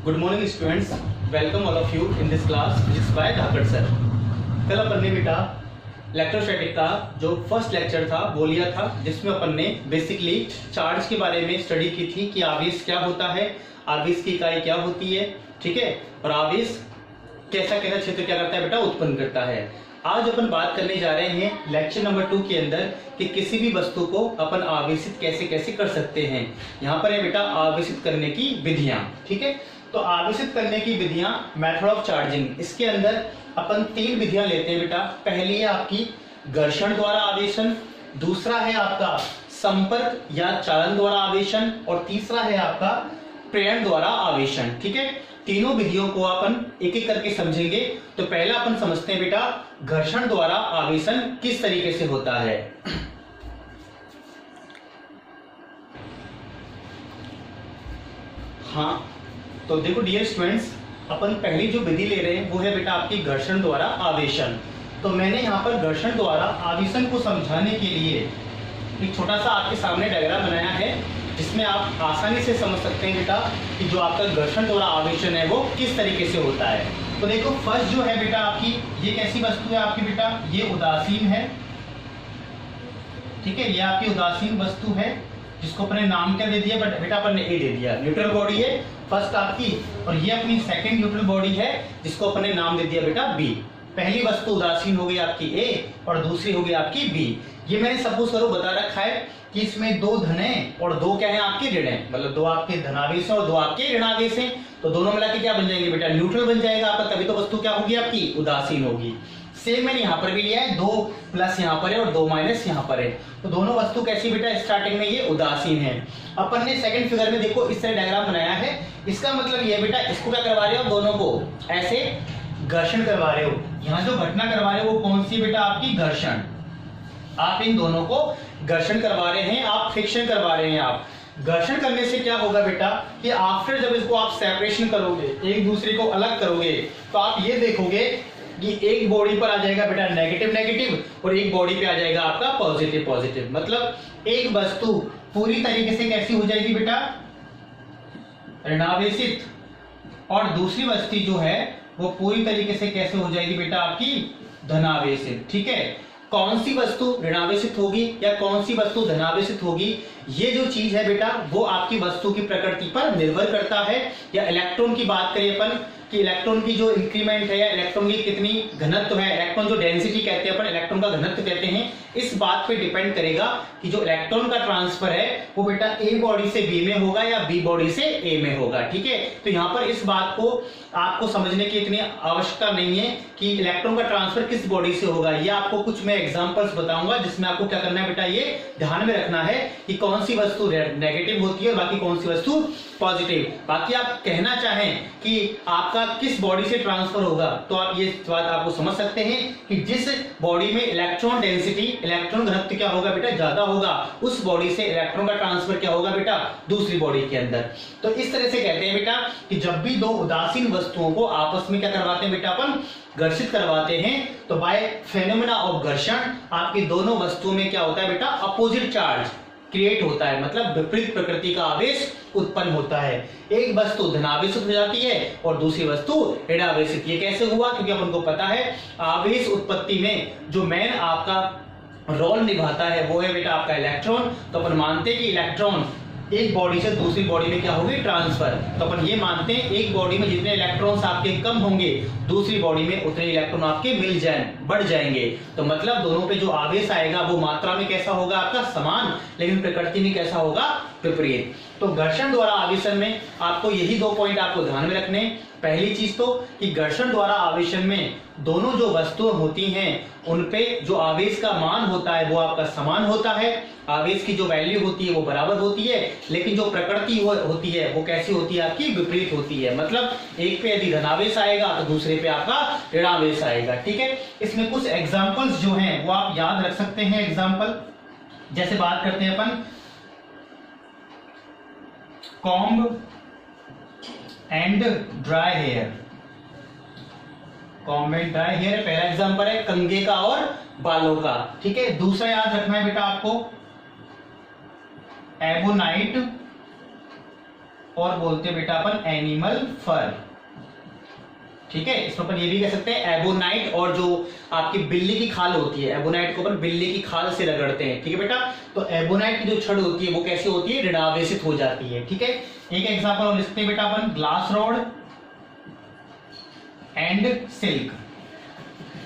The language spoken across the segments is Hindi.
Good morning students, welcome all of you in this class which is by Dhakad sir. कल अपन ने बेटा इलेक्ट्रोस्टैटिक का जो फर्स्ट लेक्चर था वो लिया था, जिसमें अपन ने बेसिकली चार्ज के बारे में स्टडी की थी कि आवेश क्या होता है, आवेश की इकाई क्या होती है, ठीक है, और आवेश कैसा कैसा क्षेत्र क्या करता है बेटा उत्पन्न करता है। आज अपन बात करने जा रहे हैं लेक्चर नंबर 2 के अंदर कि किसी भी वस्तु को अपन आवेशित कैसे कैसे कर सकते हैं। यहाँ पर है बेटा आवेशित करने की विधियां, ठीक है। तो आवेशित करने की विधियां, मेथड ऑफ चार्जिंग, इसके अंदर अपन 3 विधियां लेते हैं बेटा। पहली है आपकी घर्षण द्वारा आवेशन, दूसरा है आपका संपर्क या चालन द्वारा आवेशन, और तीसरा है आपका प्रेरण द्वारा आवेशन, ठीक है। तीनों विधियों को अपन एक एक करके समझेंगे। तो पहला अपन समझते हैं बेटा घर्षण द्वारा आवेशन किस तरीके से होता है। हाँ, तो देखो डियर स्टूडेंट्स, अपन पहली जो विधि ले रहे हैं वो है बेटा आपकी घर्षण द्वारा आवेशन। तो मैंने यहाँ पर घर्षण द्वारा आवेशन को समझाने के लिए एक छोटा सा आपके सामने डायग्राम बनाया है, जिसमें आप आसानी से समझ सकते हैं बेटा कि जो आपका घर्षण द्वारा आवेशन है वो किस तरीके से होता है। तो देखो फर्स्ट जो है बेटा आपकी, ये कैसी वस्तु है आपकी बेटा, ये उदासीन है, ठीक है। ये आपकी उदासीन वस्तु है जिसको अपने नाम क्या दे दिया बेटा, अपन ने ए दे दिया। न्यूट्रल बॉडी है फर्स्ट आपकी, और ये अपनी सेकंड न्यूट्रल बॉडी है जिसको अपन ने नाम दे दिया बेटा बी। पहली वस्तु उदासीन हो गई आपकी ए और दूसरी हो गई आपकी बी। ये मैंने सपोज करो बता रखा है कि इसमें 2 धन है और 2 क्या है आपके ऋण है, मतलब 2 आपके धनावेश है और 2 आपके ऋणावेश है। तो दोनों मिला के क्या बन जाएंगे बेटा, न्यूट्रल बन जाएगा आपका, तभी तो वस्तु क्या होगी आपकी उदासीन होगी। सेम मैंने यहाँ पर भी लिया है, 2 प्लस यहाँ पर है और 2 माइनस यहाँ पर है। तो दोनों वस्तु कैसी बेटा, स्टार्टिंग में ये उदासीन है। अपन ने सेकंड फिगर में देखो इस तरह डायग्राम बनाया है। इसका मतलब ये बेटा, इसको क्या करवा रहे हो, दोनों को ऐसे घर्षण करवा रहे हो। यहाँ जो घटना करवा रहे हो वो कौन सी बेटा, आपकी घर्षण। आप इन दोनों को घर्षण करवा रहे हैं, आप फ्रिक्शन करवा रहे हैं। आप घर्षण करने से क्या होगा बेटा कि आफ्टर जब इसको आप सेपरेशन करोगे, एक दूसरे को अलग करोगे, तो आप ये देखोगे कि एक बॉडी पर आ जाएगा बेटा नेगेटिव नेगेटिव और एक बॉडी पे आ जाएगा आपका पॉजिटिव पॉजिटिव। मतलब एक वस्तु पूरी तरीके से कैसी हो जाएगी बेटा, ऋणावेशित, और दूसरी वस्तु जो है वो पूरी तरीके से कैसे हो जाएगी बेटा आपकी धनावेशित, ठीक है। कौन सी वस्तु ऋणावेशित होगी या कौन सी वस्तु धनावेशित होगी, ये जो चीज है बेटा वो आपकी वस्तु की प्रकृति पर निर्भर करता है। या इलेक्ट्रॉन की बात करें अपन कि इलेक्ट्रॉन की जो इंक्रीमेंट है या इलेक्ट्रॉन की कितनी घनत्व है, इलेक्ट्रॉन जो डेंसिटी कहते हैं अपन, इलेक्ट्रॉन का घनत्व कहते हैं, इस बात पे डिपेंड करेगा कि जो इलेक्ट्रॉन का ट्रांसफर है वो बेटा ए बॉडी से बी में होगा या बी बॉडी से ए में होगा, ठीक है। तो यहाँ पर इस बात को आपको समझने की इतनी आवश्यकता नहीं है कि इलेक्ट्रॉन का ट्रांसफर किस बॉडी से होगा। ये आपको कुछ मैं एग्जांपल्स बताऊंगा जिसमें आपको क्या करना है बेटा, ये ध्यान में रखना है कि कौन सी वस्तु नेगेटिव होती है और बाकी कौन सी वस्तु पॉजिटिव। बाकी आप कहना चाहें कि आपका किस बॉडी से ट्रांसफर होगा, तो आप ये बात आपको समझ सकते हैं कि जिस बॉडी में इलेक्ट्रॉन डेंसिटी, इलेक्ट्रॉन घनत्व क्या होगा बेटा, ज्यादा होगा, उस बॉडी से इलेक्ट्रॉन का ट्रांसफर क्या होगा बेटा, दूसरी बॉडी के अंदर। तो इस तरह से कहते हैं बेटा कि जब भी 2 उदासीन वस्तुओं को आपस में क्या करवाते हैं बेटा, अपन घर्षित करवाते हैं, तो बाय फेनोमेना ऑफ घर्षण आपकी दोनों वस्तुओं में क्या होता है बेटा, अपोजिट चार्ज क्रिएट होता है, मतलब विपरीत प्रकृति का आवेश उत्पन्न होता है। एक वस्तु धनावेशित हो जाती है और दूसरी वस्तु ऋणावेशित। ये कैसे हुआ, क्योंकि अपन को पता है आवेश उत्पत्ति में जो मेन आपका रोल निभाता है वो है बेटा आपका इलेक्ट्रॉन। तो अपन मानते हैं कि इलेक्ट्रॉन एक बॉडी से दूसरी बॉडी में क्या होगी, ट्रांसफर। तो अपन ये मानते हैं एक बॉडी में जितने इलेक्ट्रॉन्स आपके कम होंगे, दूसरी बॉडी में उतने इलेक्ट्रॉन आपके बढ़ जाएंगे। तो मतलब दोनों पे जो आवेश आएगा वो मात्रा में कैसा होगा आपका समान, लेकिन प्रकृति में कैसा होगा, विपरीत। तो घर्षण द्वारा आवेशन में आपको यही 2 पॉइंट आपको ध्यान में रखने। पहली चीज तो कि घर्षण द्वारा आवेशन में दोनों जो वस्तुएं होती हैं उनपे जो आवेश का मान होता है वो आपका समान होता है, आवेश की जो वैल्यू होती है वो बराबर होती है, लेकिन जो प्रकृति होती है वो कैसी होती है आपकी, विपरीत होती है। मतलब एक पे यदि धनावेश आएगा तो दूसरे पे आपका ऋणावेश आएगा, ठीक है। इसमें कुछ एग्जांपल्स जो हैं वो आप याद रख सकते हैं। एग्जांपल जैसे बात करते हैं अपन comb and dry hair. Comb and dry hair पहला एग्जांपल है कंघे का और बालों का, ठीक है। दूसरा याद रखना है बेटा आपको एबोनाइट और बोलते हैं बेटा अपन एनिमल फर। ठीक है, इसमें अपन ये भी कह सकते हैं एबोनाइट, और जो आपकी बिल्ली की खाल होती है, एबोनाइट को अपन बिल्ली की खाल से रगड़ते हैं। ठीक है बेटा, तो एबोनाइट की जो छड़ होती है वो कैसी होती है, ऋणावेशित हो जाती है। ठीक है, एक एग्जांपल और लिखते हैं बेटा अपन, glass rod and silk.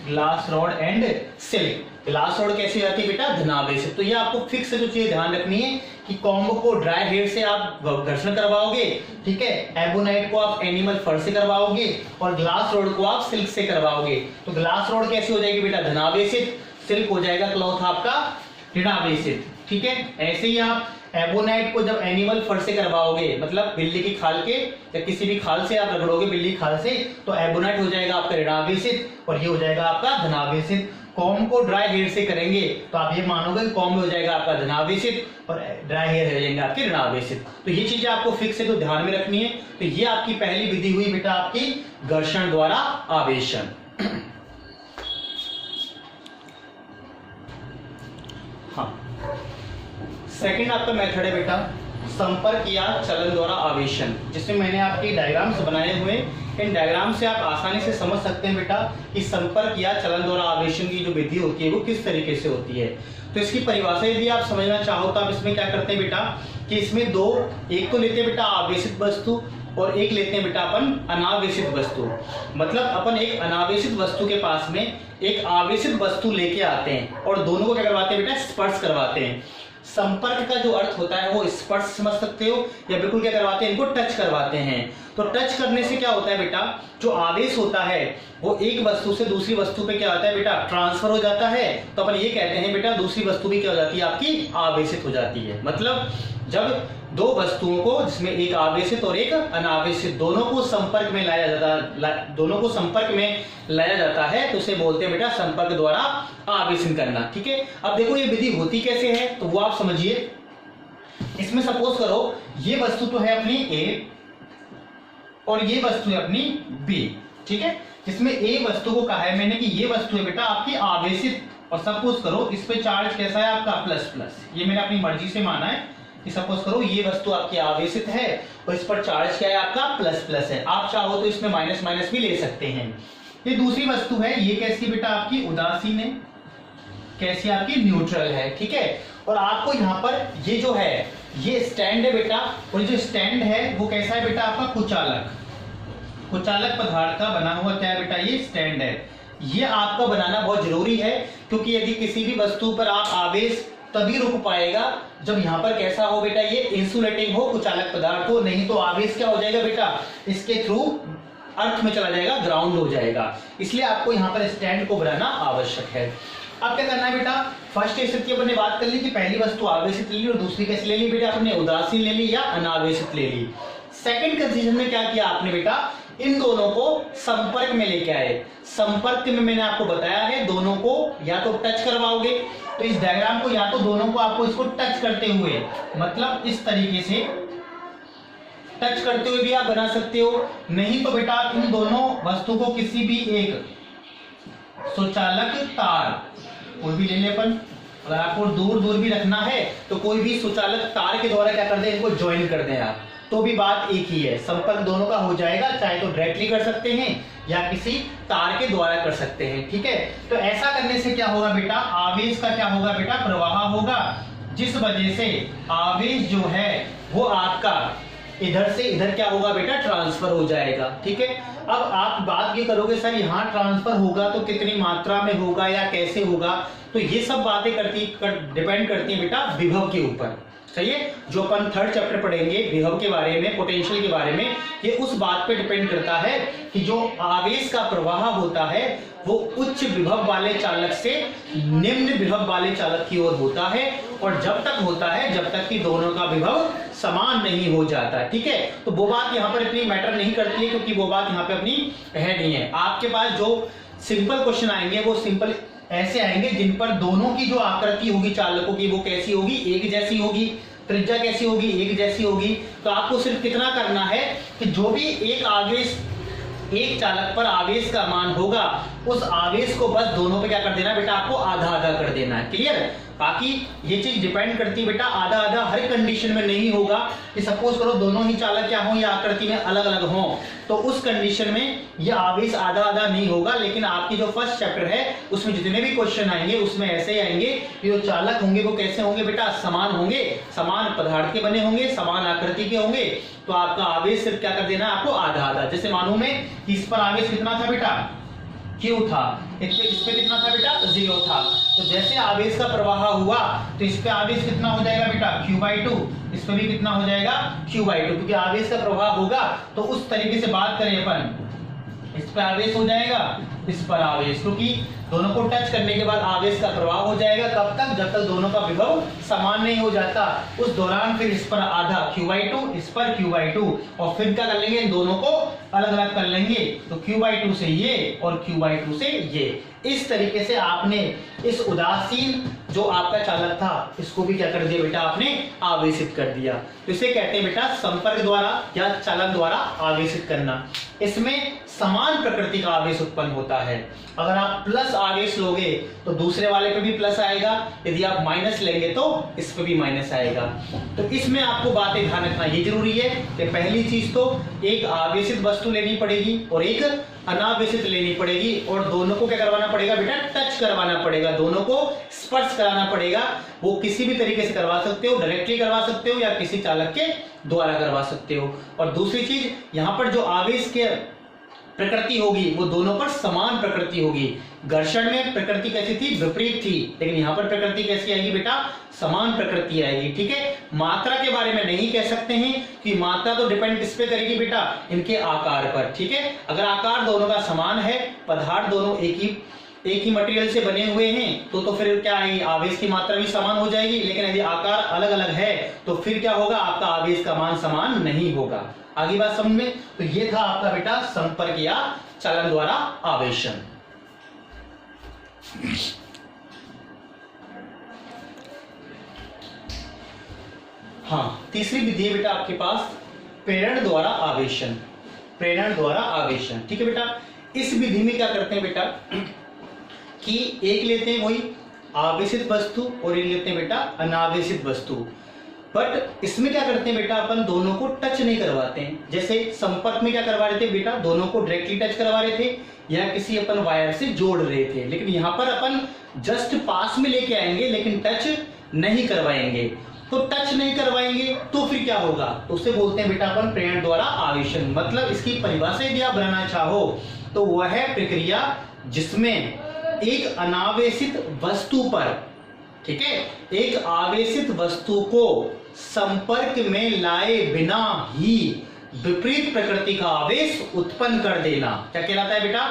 Glass rod and silk, glass rod कैसी जाती है बेटा, धनावेशित। तो ये आपको फिक्स जो चीज ध्यान रखनी है कि कॉम्बो को ड्राई हेयर से आप घर्षण करवाओगे, ठीक है, एबोनाइट को आप एनिमल फर से करवाओगे, और ग्लास रॉड को आप सिल्क से करवाओगे। तो ग्लास रॉड कैसी हो जाएगी बेटा, धनावेशित, सिल्क हो जाएगा क्लॉथ आपका ऋणावेशित। ठीक है, ऐसे ही आप एबोनाइट को जब एनिमल फर से करवाओगे, मतलब बिल्ली की खाल के या किसी भी खाल से आप रगड़ोगे बिल्ली की खाल से, तो एबोनाइट हो जाएगा आपका ऋणावेशित और ये हो जाएगा आपका धनावेशित। कॉम्ब को ड्राई हेयर से करेंगे तो आप ये मानोगे कॉम्ब हो जाएगा आपका धनावेशित और ड्राई हेयर हो जाएंगे आपके ऋणावेशित। तो ये चीजें आपको फिक्स है तो ध्यान में रखनी है। तो ये आपकी पहली विधि हुई बेटा आपकी घर्षण द्वारा आवेशन। हाँ, सेकंड आपका मेथड है बेटा संपर्क या चलन द्वारा आवेशन, जिसमें मैंने आपके डायग्राम्स बनाए हुए। इन डायग्राम से आप आसानी से समझ सकते हैं बेटा कि संपर्क या चलन द्वारा आवेशन की जो विधि होती है वो किस तरीके से होती है। तो इसकी परिभाषा यदि आप समझना चाहो तो आप इसमें क्या करते हैं बेटा कि इसमें दो, एक तो लेते हैं बेटा आवेशित वस्तु और एक लेते हैं बेटा अपन अनावेशित वस्तु। मतलब अपन एक अनावेशित वस्तु के पास में एक आवेशित वस्तु लेके आते हैं और दोनों को क्या करवाते हैं बेटा, स्पर्श करवाते हैं। संपर्क का जो अर्थ होता है वो स्पर्श समझ सकते हो, या बिल्कुल क्या करवाते हैं, इनको टच करवाते हैं। तो टच करने से क्या होता है बेटा, जो आवेश होता है वो एक वस्तु से दूसरी वस्तु पे क्या होता है बेटा, ट्रांसफर हो जाता है। तो अपन ये कहते हैं बेटा दूसरी वस्तु भी क्या हो जाती है आपकी, आवेशित हो जाती है। मतलब जब दो वस्तुओं को, जिसमें एक आवेशित और एक अनावेशित, दोनों को संपर्क में लाया जाता है तो उसे बोलते हैं बेटा संपर्क द्वारा आवेशन करना। ठीक है, अब देखो ये विधि होती कैसे है तो वो आप समझिए। इसमें सपोज करो ये वस्तु तो है अपनी ए और ये वस्तु है अपनी बी। ठीक है, जिसमें ए वस्तु को कहा है मैंने कि ये वस्तु है बेटा आपकी आवेशित, और सपोज करो इस पे चार्ज कैसा है आपका प्लस प्लस। ये मैंने अपनी मर्जी से माना है कि सपोज करो ये वस्तु आपकी आवेशित है और इस पर चार्ज क्या है आपका प्लस प्लस है। आप चाहो तो इसमें माइनस माइनस भी ले सकते हैं। ये दूसरी वस्तु है, ये कैसी बेटा आपकी उदासीन है, कैसी आपकी न्यूट्रल है। ठीक है, और आपको यहाँ पर ये जो है ये स्टैंड है बेटा, और जो स्टैंड है वो कैसा है बेटा आपका कुचालक, कुचालक पदार्थ का बना हुआ क्या है बेटा, ये स्टैंड है। ये आपका बनाना बहुत जरूरी है क्योंकि यदि किसी भी वस्तु पर आप आवेश तभी रुक पाएगा जब यहाँ पर कैसा हो बेटा, ये इंसुलेटिंग हो, कुचालक पदार्थ हो, नहीं तो आवेश क्या हो जाएगा बेटा, इसके थ्रू अर्थ में चला जाएगा, ग्राउंड हो जाएगा। इसलिए आपको यहाँ पर स्टैंड को बनाना आवश्यक है। अब क्या करना है बेटा, फर्स्ट स्टेप की अपन ने बात कर ली कि पहली वस्तु आवेशित ले ली और दूसरी कैसे ले ली बेटा, आपने उदासीन ले ली या अनावेशित ले ली। सेकंड कंडीशन में क्या किया आपने बेटा, इन दोनों को संपर्क में लेके आए। संपर्क में मैंने आपको बताया है दोनों को या तो टच करवाओगे, तो इस डायग्राम को या तो दोनों को आपको इसको टच करते हुए, मतलब इस तरीके से टच करते हुए भी आप बना सकते हो, नहीं तो बेटा आप इन दोनों वस्तु को किसी भी एक सुचालक तार, कोई भी ले ले अपन, अगर आपको दूर दूर भी रखना है तो कोई भी सुचालक तार के द्वारा क्या कर दे, इनको ज्वाइन कर दें आप, तो भी बात एक ही है, संपर्क दोनों का हो जाएगा। चाहे तो डायरेक्टली कर सकते हैं या किसी तार के द्वारा कर सकते हैं। ठीक है, तो ऐसा करने से क्या होगा बेटा, आवेश का क्या होगा बेटा, प्रवाह होगा, जिस वजह से आवेश जो है वो आपका इधर से इधर क्या होगा बेटा, ट्रांसफर हो जाएगा। ठीक है, अब आप बात ये करोगे सर यहाँ ट्रांसफर होगा तो कितनी मात्रा में होगा या कैसे होगा, तो ये सब बातें डिपेंड करती है बेटा विभव के ऊपर। सही है, जो अपन थर्ड चैप्टर पढ़ेंगे विभव के बारे में, पोटेंशियल के बारे में, ये उस बात पे डिपेंड करता है कि जो आवेश का प्रवाह होता है वो उच्च विभव वाले चालक से निम्न विभव वाले चालक की ओर होता है, और जब तक होता है जब तक कि दोनों का विभव समान नहीं हो जाता। ठीक है, तो वो बात यहाँ पर इतनी मैटर नहीं करती है क्योंकि वो बात यहाँ पे अपनी है नहीं है। आपके पास जो सिंपल क्वेश्चन आएंगे वो सिंपल ऐसे आएंगे जिन पर दोनों की जो आकृति होगी चालकों की वो कैसी होगी, एक जैसी होगी, त्रिज्या कैसी होगी, एक जैसी होगी। तो आपको सिर्फ कितना करना है कि जो भी एक आवेश, एक चालक पर आवेश का मान होगा उस आवेश को बस दोनों पे क्या कर देना बेटा, आपको आधा आधा कर देना है। क्लियर? बाकी ये चीज डिपेंड करती है बेटा, आधा आधा हर कंडीशन में नहीं होगा कि सपोज करो दोनों ही चालक क्या हो या आकृति में अलग अलग हो, तो उस कंडीशन में ये आवेश आधा आधा नहीं होगा। लेकिन आपकी जो फर्स्ट चैप्टर है उसमें जितने भी क्वेश्चन आएंगे उसमें ऐसे ही आएंगे कि जो चालक होंगे वो कैसे होंगे बेटा, समान होंगे, समान पदार्थ के बने होंगे, समान आकृति के होंगे। तो आपका आवेश सिर्फ क्या कर देना है आपको, आधा आधा। जैसे मानो मैं कि इस पर आवेश कितना था बेटा, Q था, इस पे कितना था बेटा, 0 था। तो जैसे आवेश का प्रवाह हुआ तो इस पे आवेश कितना हो जाएगा बेटा, Q/2, इस पे भी कितना हो जाएगा, Q/2, क्योंकि आवेश का प्रवाह होगा। तो उस तरीके से बात करें अपन, इस पे आवेश हो जाएगा, इस पर आवेश, क्योंकि दोनों को टच करने के बाद आवेश का प्रवाह हो जाएगा। कब तक, जब तक दोनों का विभव समान नहीं हो जाता। उस दौरान फिर इस पर आधा Q/2, इस पर Q/2, और फिर क्या कर लेंगे, इन दोनों को अलग अलग कर लेंगे। तो Q/2 से ये और Q/2 से ये। इस तरीके से आपने इस उदासीन जो आपका चालक था इसको भी क्या कर दिया बेटा, आपने आवेशित कर दिया। तो इसे कहते हैं बेटा संपर्क द्वारा या चालन द्वारा आवेशित करना। इसमें समान प्रकृति का आवेश उत्पन्न होता है। अगर आप प्लस आवेश लोगे तो दूसरे वाले पे भी प्लस आएगा, यदि आप माइनस लेंगे तो इस पे भी माइनस आएगा। तो इसमें आपको बातें ध्यान रखना ये जरूरी है कि पहली चीज तो एक आवेशित वस्तु लेनी पड़ेगी और एक अनावेशित लेनी पड़ेगी, और दोनों को क्या करवाना पड़ेगा बेटा, टच करवाना पड़ेगा, दोनों को स्पर्श कराना पड़ेगा। वो किसी भी तरीके से करवा सकते हो, डायरेक्टली करवा सकते हो या किसी चालक के द्वारा करवा सकते हो। और दूसरी चीज, यहाँ पर जो आवेश के प्रकृति होगी वो दोनों पर समान प्रकृति होगी। घर्षण में प्रकृति कैसी थी, विपरीत थी, लेकिन यहाँ पर प्रकृति कैसी आएगी बेटा, समान प्रकृति आएगी। ठीक है, मात्रा के बारे में नहीं कह सकते हैं कि मात्रा तो डिपेंड किस पे करेगी बेटा, इनके आकार पर। ठीक है, अगर आकार दोनों का समान है, पदार्थ दोनों एक ही मटेरियल से बने हुए हैं तो फिर क्या आएगी, आवेश की मात्रा भी समान हो जाएगी। लेकिन यदि आकार अलग अलग है तो फिर क्या होगा, आपका आवेश का मान समान नहीं होगा। आगे बात समझ में? तो ये था आपका बेटा संपर्क या चालन द्वारा आवेशन। हाँ, तीसरी विधि है बेटा आपके पास प्रेरण द्वारा आवेशन। प्रेरण द्वारा आवेशन, ठीक है बेटा। इस विधि में क्या करते हैं बेटा कि एक लेते हैं वही आवेशित वस्तु और एक लेते हैं बेटा अनावेशित वस्तु। बट इसमें क्या करते हैं बेटा, अपन दोनों को टच नहीं करवाते हैं। जैसे संपर्क में क्या करवा रहे थे बेटा, दोनों को डायरेक्टली टच करवा रहे थे या किसी अपन वायर से जोड़ रहे थे। लेकिन यहाँ पर अपन जस्ट पास में लेके आएंगे लेकिन टच नहीं करवाएंगे। तो टच नहीं करवाएंगे तो फिर क्या होगा, तो उसे बोलते हैं बेटा अपन प्रेरण द्वारा आवेशन। मतलब इसकी परिभाषा यदि आप बनाना चाहो तो वह है प्रक्रिया जिसमें एक अनावेशित वस्तु पर, ठीक है, एक आवेशित वस्तु को संपर्क में लाए बिना ही विपरीत प्रकृति का आवेश उत्पन्न कर देना क्या कहलाता है बेटा,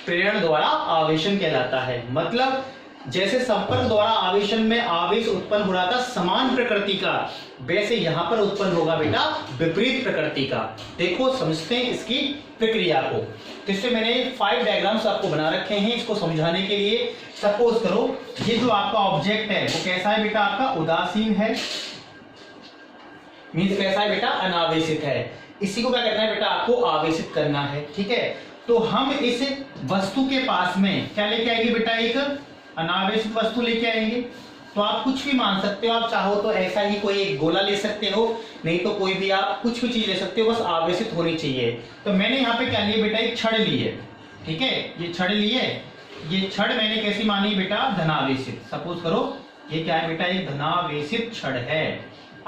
प्रेरण द्वारा आवेशन कहलाता है। मतलब जैसे संपर्क द्वारा आवेशन में आवेश उत्पन्न हो रहा था समान प्रकृति का, वैसे यहां पर उत्पन्न होगा बेटा विपरीत प्रकृति का। देखो समझते हैं इसकी प्रक्रिया को। तो इससे मैंने 5 डायग्राम्स आपको बना रखे हैं इसको समझाने के लिए। सपोज करो ये जो आपका ऑब्जेक्ट है वो कैसा है बेटा, आपका उदासीन है, मीन्स कैसा है बेटा, अनावेशित है। इसी को क्या करना है बेटा, आपको आवेशित करना है। ठीक है, तो हम इस वस्तु के पास में क्या लेके आएंगे बेटा, एक अनावेशित वस्तु लेके आएंगे। तो आप कुछ भी मान सकते हो, आप चाहो तो ऐसा ही कोई एक गोला ले सकते हो, नहीं तो कोई भी आप कुछ भी चीज ले सकते हो, बस आवेशित होनी चाहिए। तो मैंने यहाँ पे क्या लिया बेटा, एक छड़ ली है। ठीक है, ये छड़ ली है, ये छड़ मैंने कैसी मानी बेटा, धनावेशित। सपोज करो ये क्या है बेटा, एक धनावेशित छड़ है।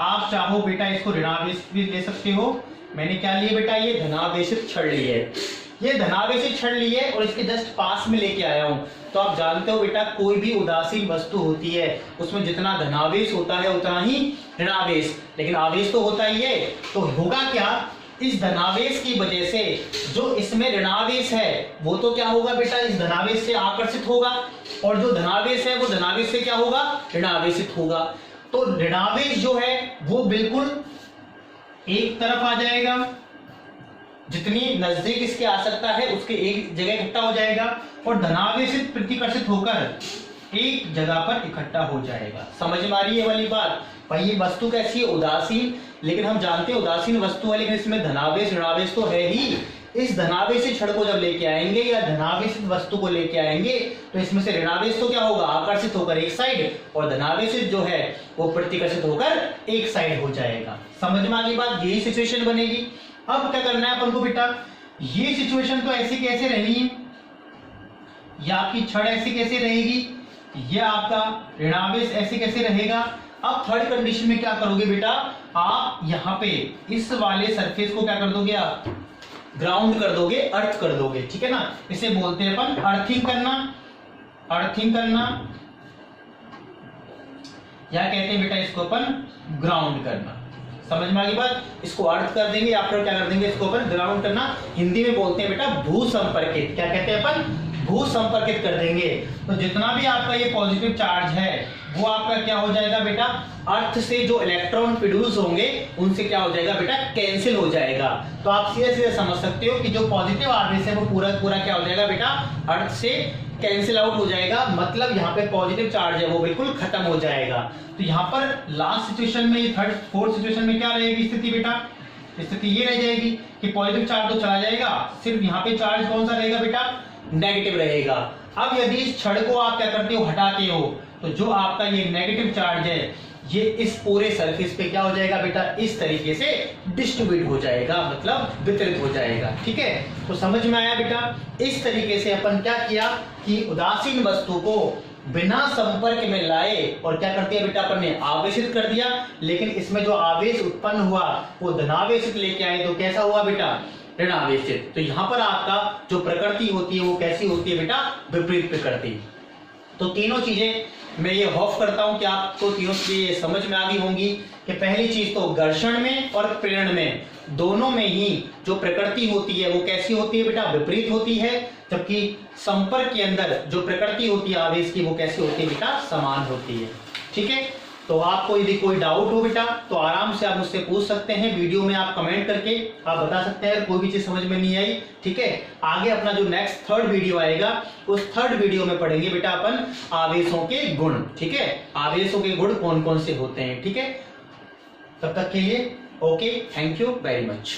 आप चाहो बेटा इसको ऋणावेशित भी ले सकते हो। मैंने क्या लिया बेटा, ये धनावेशित छड़ ली है। ये धनावेशित छड़ ली है और इसके जस्ट पास में लेके आया हूं। तो आप जानते हो बेटा कोई भी उदासीन वस्तु होती है उसमें जितना धनावेश होता है उतना ही ऋणावेश, लेकिन आवेश तो होता ही है। तो होगा क्या, इस धनावेश की वजह से जो इसमें ऋणावेश है वो तो क्या होगा बेटा, इस धनावेश से आकर्षित होगा, और जो धनावेश है वो धनावेश से क्या होगा, ऋणावेशित होगा। तो ऋणावेश जो है वो बिल्कुल एक तरफ आ जाएगा, जितनी नजदीक इसके आ सकता है उसके एक जगह इकट्ठा हो जाएगा, और धनावेशित प्रतिकर्षित होकर एक जगह पर इकट्ठा हो जाएगा। समझ में आ रही है वाली बात? भाई ये वस्तु कैसी है, उदासीन, लेकिन हम जानते हैं उदासीन वस्तु है, लेकिन इसमें धनावेश ऋणावेश तो है ही। इस धनावेशित छड़ को जब लेके आएंगे या धनावेशित वस्तु को लेके आएंगे तो इसमें से ऋणावेश तो क्या होगा, आकर्षित होकर एक साइड, और धनावेशित जो है वो प्रतिकर्षित होकर एक साइड हो जाएगा। समझ में आ गई बात, यही सिचुएशन बनेगी। अब क्या करना है अपन को बेटा, ये सिचुएशन तो ऐसे कैसे रहनी है, या आपकी छड़ ऐसे कैसे रहेगी, ये आपका ऋणावेश ऐसे कैसे रहेगा। अब थर्ड कंडीशन में क्या करोगे बेटा, आप यहाँ पे इस वाले सरफेस को क्या कर दोगे, आप ग्राउंड कर दोगे, अर्थ कर दोगे, ठीक है ना। इसे बोलते हैं अपन अर्थिंग करना, अर्थिंग करना, या कहते हैं बेटा इसको अपन ग्राउंड करना। समझ में आ गई बात, इसको अर्थ कर देंगे या फिर क्या कर देंगे, इसको अपन ग्राउंड करना। हिंदी में बोलते हैं बेटा भू संपर्कित, क्या कहते हैं अपन, भू संपर्कित कर देंगे। तो जितना भी आपका ये पॉजिटिव चार्ज है वो आपका क्या हो जाएगा बेटा, अर्थ से जो इलेक्ट्रॉन प्रोड्यूस होंगे उनसे क्या हो जाएगा बेटा, कैंसिल हो जाएगा। तो आप सीधे सीधे समझ सकते हो कि जो पॉजिटिव आवेश है वो पूरा पूरा क्या हो जाएगा बेटा, अर्थ से कैंसिल आउट हो जाएगा। मतलब यहाँ पे पॉजिटिव चार्ज है वो बिल्कुल खत्म हो जाएगा। तो यहाँ पर लास्ट सिचुएशन में, थर्ड फोर्थ सिचुएशन में क्या रहेगी स्थिति बेटा, स्थिति ये रह जाएगी कि पॉजिटिव चार्ज तो चला जाएगा, सिर्फ यहाँ पे चार्ज कौन सा रहेगा बेटा, नेगेटिव रहेगा। अब यदि इस छड़ को आप क्या करते हो, हटाते हो, तो जो आपका ये नेगेटिव चार्ज है ये इस पूरे सरफेस पे क्या हो जाएगा बेटा, इस तरीके से डिस्ट्रीब्यूट हो जाएगा, मतलब वितरित हो जाएगा। ठीक है, तो समझ में आया बेटा। इस तरीके से अपन क्या किया कि उदासीन वस्तु को बिना संपर्क में लाए और क्या करते हैं बेटा, अपन ने आवेशित कर दिया। लेकिन इसमें जो आवेश उत्पन्न हुआ वो धनावेशित लेके आए, तो कैसा हुआ बेटा, ऋणावेशित। तो यहाँ पर आपका जो प्रकृति होती है वो कैसी होती है बेटा, विपरीत प्रकृति। तो तीनों चीजें मैं ये होप करता हूं कि आपको तीनों चीजें समझ में आ गई होंगी कि पहली चीज तो घर्षण में और प्रेरण में दोनों में ही जो प्रकृति होती है वो कैसी होती है बेटा, विपरीत होती है। जबकि संपर्क के अंदर जो प्रकृति होती है आवेश की वो कैसी होती है बेटा, समान होती है। ठीक है, तो आपको यदि कोई डाउट हो बेटा तो आराम से आप मुझसे पूछ सकते हैं, वीडियो में आप कमेंट करके आप बता सकते हैं कोई भी चीज समझ में नहीं आई। ठीक है, आगे अपना जो नेक्स्ट थर्ड वीडियो आएगा उस थर्ड वीडियो में पढ़ेंगे बेटा अपन आवेशों के गुण। ठीक है, आवेशों के गुण कौन कौन से होते हैं। ठीक है, तब तक के लिए okay, thank you very much.